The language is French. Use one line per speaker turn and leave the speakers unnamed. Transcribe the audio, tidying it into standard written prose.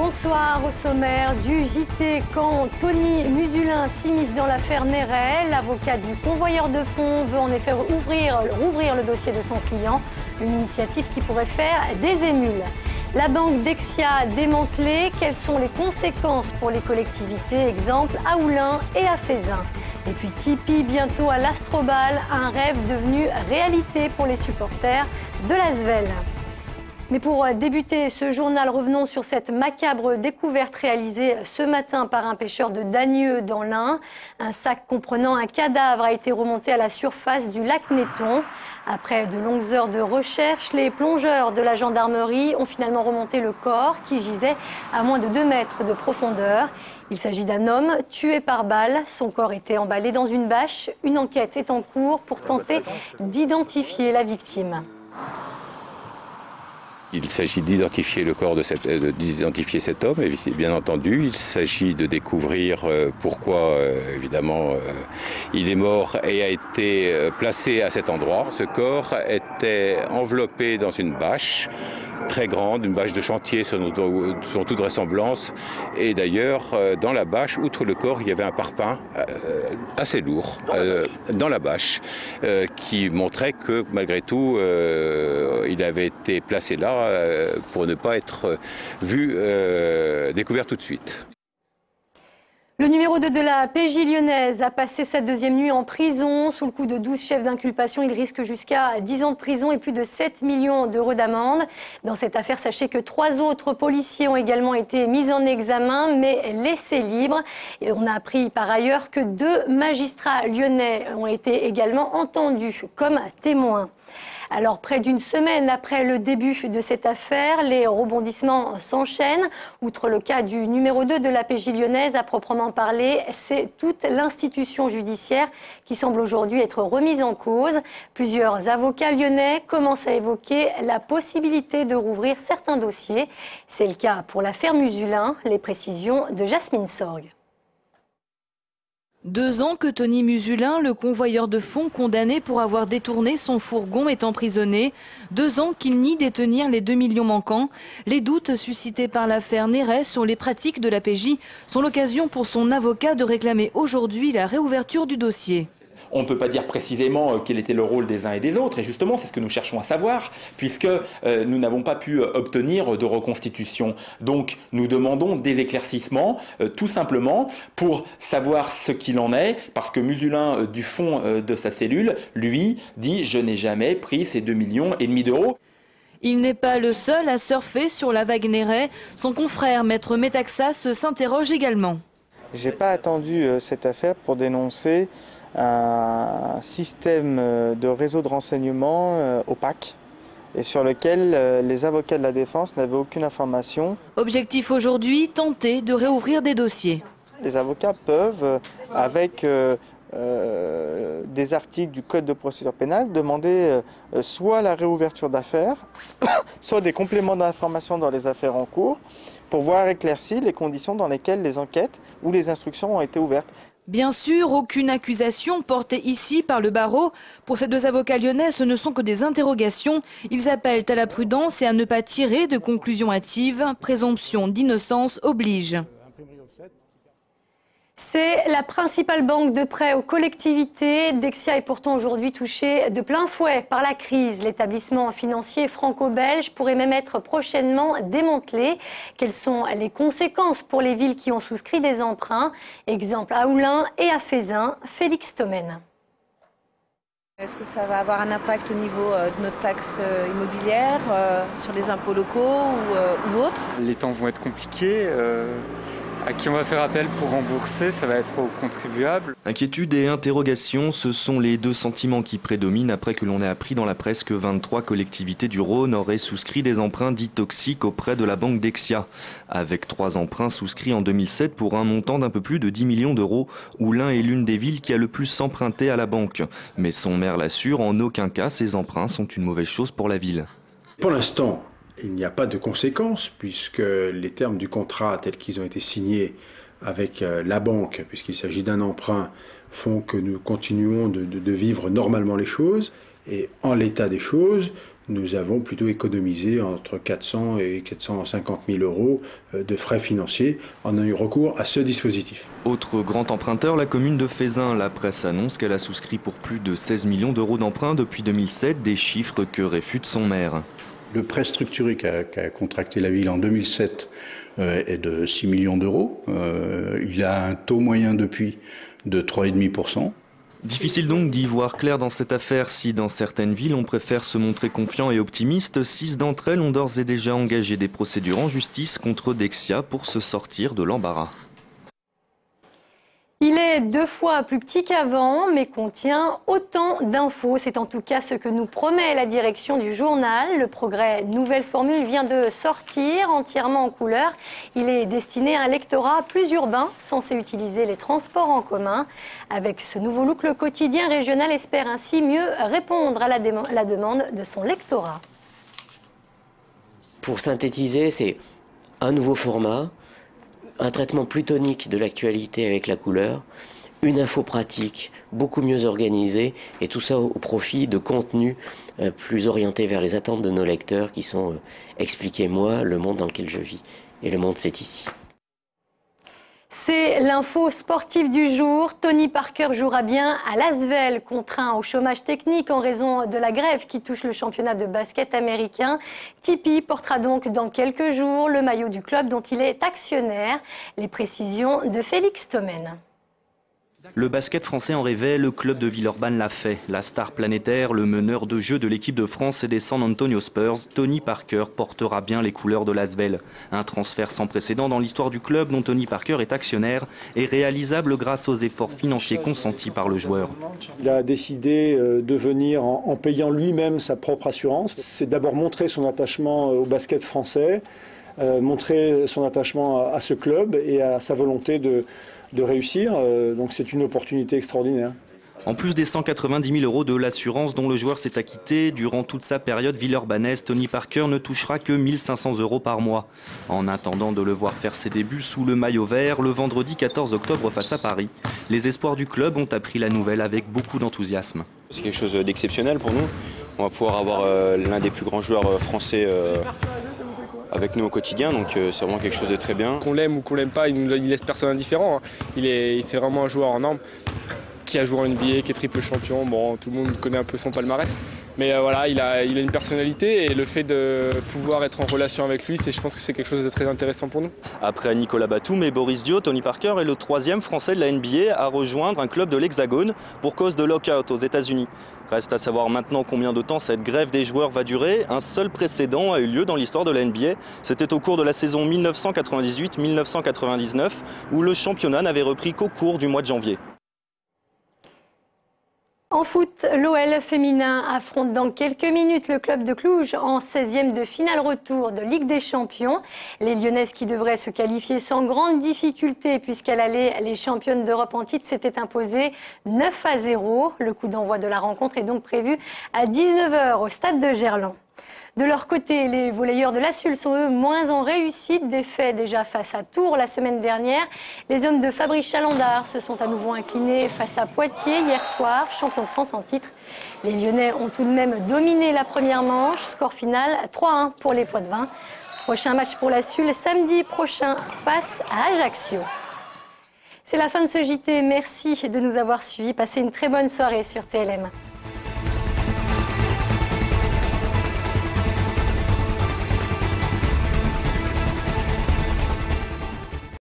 Bonsoir. Au sommaire du JT, quand Tony Musulin s'immisce dans l'affaire Néret, l'avocat du convoyeur de fonds veut en effet rouvrir le dossier de son client, une initiative qui pourrait faire des émules. La banque Dexia démantelée, quelles sont les conséquences pour les collectivités? Exemple à Oullins et à Feyzin. Et puis Tipeee bientôt à l'Astrobal, un rêve devenu réalité pour les supporters de l'Asvel. Mais pour débuter ce journal, revenons sur cette macabre découverte réalisée ce matin par un pêcheur de Dagneux dans l'Ain. Un sac comprenant un cadavre a été remonté à la surface du lac Netton. Après de longues heures de recherche, les plongeurs de la gendarmerie ont finalement remonté le corps qui gisait à moins de 2 mètres de profondeur. Il s'agit d'un homme tué par balle. Son corps était emballé dans une bâche. Une enquête est en cours pour tenter d'identifier la victime.
Il s'agit d'identifier le corps d'identifier cet homme, et bien entendu. Il s'agit de découvrir pourquoi, évidemment, il est mort et a été placé à cet endroit. Ce corps était enveloppé dans une bâche très grande, une bâche de chantier selon toute vraisemblance. Et d'ailleurs, dans la bâche, outre le corps, il y avait un parpaing assez lourd dans la bâche qui montrait que malgré tout, il avait été placé là pour ne pas être découvert tout de suite.
Le numéro 2 de la PJ lyonnaise a passé sa 2e nuit en prison. Sous le coup de 12 chefs d'inculpation, il risque jusqu'à 10 ans de prison et plus de 7 millions d'euros d'amende. Dans cette affaire, sachez que 3 autres policiers ont également été mis en examen, mais laissés libres. Et on a appris par ailleurs que 2 magistrats lyonnais ont été également entendus comme témoins. Alors, près d'une semaine après le début de cette affaire, les rebondissements s'enchaînent. Outre le cas du numéro 2 de la PJ lyonnaise à proprement parler, c'est toute l'institution judiciaire qui semble aujourd'hui être remise en cause. Plusieurs avocats lyonnais commencent à évoquer la possibilité de rouvrir certains dossiers. C'est le cas pour l'affaire Musulin. Les précisions de Jasmine Sorgue.
2 ans que Tony Musulin, le convoyeur de fonds condamné pour avoir détourné son fourgon, est emprisonné. 2 ans qu'il nie détenir les 2 millions manquants. Les doutes suscités par l'affaire Néret sur les pratiques de la PJ sont l'occasion pour son avocat de réclamer aujourd'hui la réouverture du dossier.
On ne peut pas dire précisément quel était le rôle des uns et des autres, et justement c'est ce que nous cherchons à savoir, puisque nous n'avons pas pu obtenir de reconstitution. Donc nous demandons des éclaircissements, tout simplement, pour savoir ce qu'il en est, parce que Musulin, du fond de sa cellule, lui, dit « je n'ai jamais pris ces 2,5 millions d'euros ».
Il n'est pas le seul à surfer sur la vague Néret. Son confrère, Maître Metaxas, s'interroge également.
J'ai pas attendu cette affaire pour dénoncer un système de réseau de renseignement opaque et sur lequel les avocats de la défense n'avaient aucune information.
Objectif aujourd'hui, tenter de réouvrir des dossiers.
Les avocats peuvent, avec des articles du Code de procédure pénale, demander soit la réouverture d'affaires, soit des compléments d'information dans les affaires en cours, pour voir éclaircies les conditions dans lesquelles les enquêtes ou les instructions ont été ouvertes.
Bien sûr, aucune accusation portée ici par le barreau. Pour ces 2 avocats lyonnais, ce ne sont que des interrogations. Ils appellent à la prudence et à ne pas tirer de conclusions hâtives. Présomption d'innocence oblige.
C'est la principale banque de prêt aux collectivités. Dexia est pourtant aujourd'hui touché de plein fouet par la crise. L'établissement financier franco-belge pourrait même être prochainement démantelé. Quelles sont les conséquences pour les villes qui ont souscrit des emprunts? Exemple à Oullins et à Feyzin. Félix Tommen.
Est-ce que ça va avoir un impact au niveau de notre taxe immobilière, sur les impôts locaux ou autres?
Les temps vont être compliqués. À qui on va faire appel pour rembourser, ça va être aux contribuables.
Inquiétude et interrogation, ce sont les 2 sentiments qui prédominent après que l'on ait appris dans la presse que 23 collectivités du Rhône auraient souscrit des emprunts dits toxiques auprès de la banque Dexia. Avec 3 emprunts souscrits en 2007 pour un montant d'un peu plus de 10 millions d'euros, Oullins est l'une des villes qui a le plus emprunté à la banque. Mais son maire l'assure, en aucun cas ces emprunts sont une mauvaise chose pour la ville.
Pour l'instant, il n'y a pas de conséquences puisque les termes du contrat tels qu'ils ont été signés avec la banque, puisqu'il s'agit d'un emprunt, font que nous continuons de vivre normalement les choses. Et en l'état des choses, nous avons plutôt économisé entre 400 et 450 000 euros de frais financiers en ayant eu recours à ce dispositif.
Autre grand emprunteur, la commune de Fézin. La presse annonce qu'elle a souscrit pour plus de 16 millions d'euros d'emprunt depuis 2007, des chiffres que réfute son maire.
Le prêt structuré qu'a contracté la ville en 2007 est de 6 millions d'euros. Il a un taux moyen depuis de 3,5%.
Difficile donc d'y voir clair dans cette affaire. Si dans certaines villes on préfère se montrer confiant et optimiste, 6 d'entre elles ont d'ores et déjà engagé des procédures en justice contre Dexia pour se sortir de l'embarras.
Il est 2 fois plus petit qu'avant, mais contient autant d'infos. C'est en tout cas ce que nous promet la direction du journal. Le Progrès Nouvelle Formule vient de sortir entièrement en couleur. Il est destiné à un lectorat plus urbain, censé utiliser les transports en commun. Avec ce nouveau look, le quotidien régional espère ainsi mieux répondre à la demande de son lectorat.
Pour synthétiser, c'est un nouveau format, un traitement plus tonique de l'actualité avec la couleur, une info pratique beaucoup mieux organisée et tout ça au profit de contenus plus orientés vers les attentes de nos lecteurs qui sont expliquez-moi le monde dans lequel je vis. Et le monde, c'est ici.
C'est l'info sportive du jour. Tony Parker jouera bien à l'Asvel, contraint au chômage technique en raison de la grève qui touche le championnat de basket américain. Tipeee portera donc dans quelques jours le maillot du club dont il est actionnaire. Les précisions de Félix Thomen.
Le basket français en rêvait, le club de Villeurbanne l'a fait. La star planétaire, le meneur de jeu de l'équipe de France et des San Antonio Spurs, Tony Parker portera bien les couleurs de l'Asvel. Un transfert sans précédent dans l'histoire du club dont Tony Parker est actionnaire et réalisable grâce aux efforts financiers consentis par le joueur.
Il a décidé de venir en payant lui-même sa propre assurance. C'est d'abord montrer son attachement au basket français, montrer son attachement à ce club et à sa volonté de réussir, donc c'est une opportunité extraordinaire.
En plus des 190 000 euros de l'assurance dont le joueur s'est acquitté, durant toute sa période villeurbanaise, Tony Parker ne touchera que 1 500 euros par mois. En attendant de le voir faire ses débuts sous le maillot vert, le vendredi 14 octobre face à Paris, les espoirs du club ont appris la nouvelle avec beaucoup d'enthousiasme.
C'est quelque chose d'exceptionnel pour nous. On va pouvoir avoir l'un des plus grands joueurs français avec nous au quotidien, donc c'est vraiment quelque chose de très bien.
Qu'on l'aime ou qu'on l'aime pas, il laisse personne indifférent. C'est vraiment un joueur en norme qui a joué en NBA, qui est triple champion. Bon, tout le monde connaît un peu son palmarès. Mais voilà, il a une personnalité et le fait de pouvoir être en relation avec lui, je pense que c'est quelque chose de très intéressant pour nous.
Après Nicolas Batum et Boris Dio, Tony Parker est le 3e Français de la NBA à rejoindre un club de l'Hexagone pour cause de lockout aux États-Unis. Reste à savoir maintenant combien de temps cette grève des joueurs va durer. Un seul précédent a eu lieu dans l'histoire de la NBA. C'était au cours de la saison 1998-1999 où le championnat n'avait repris qu'au cours du mois de janvier.
En foot, l'OL féminin affronte dans quelques minutes le club de Cluj en 16e de finale retour de Ligue des Champions. Les Lyonnaises qui devraient se qualifier sans grande difficulté puisqu'à l'aller, les championnes d'Europe en titre s'étaient imposées 9-0. Le coup d'envoi de la rencontre est donc prévu à 19h au stade de Gerland. De leur côté, les volleyeurs de la SUL sont eux moins en réussite. Défaits déjà face à Tours la semaine dernière. Les hommes de Fabrice Chalandard se sont à nouveau inclinés face à Poitiers hier soir, champion de France en titre. Les Lyonnais ont tout de même dominé la première manche. Score final 3-1 pour les Poitevins. Prochain match pour la SUL samedi prochain face à Ajaccio. C'est la fin de ce JT. Merci de nous avoir suivis. Passez une très bonne soirée sur TLM.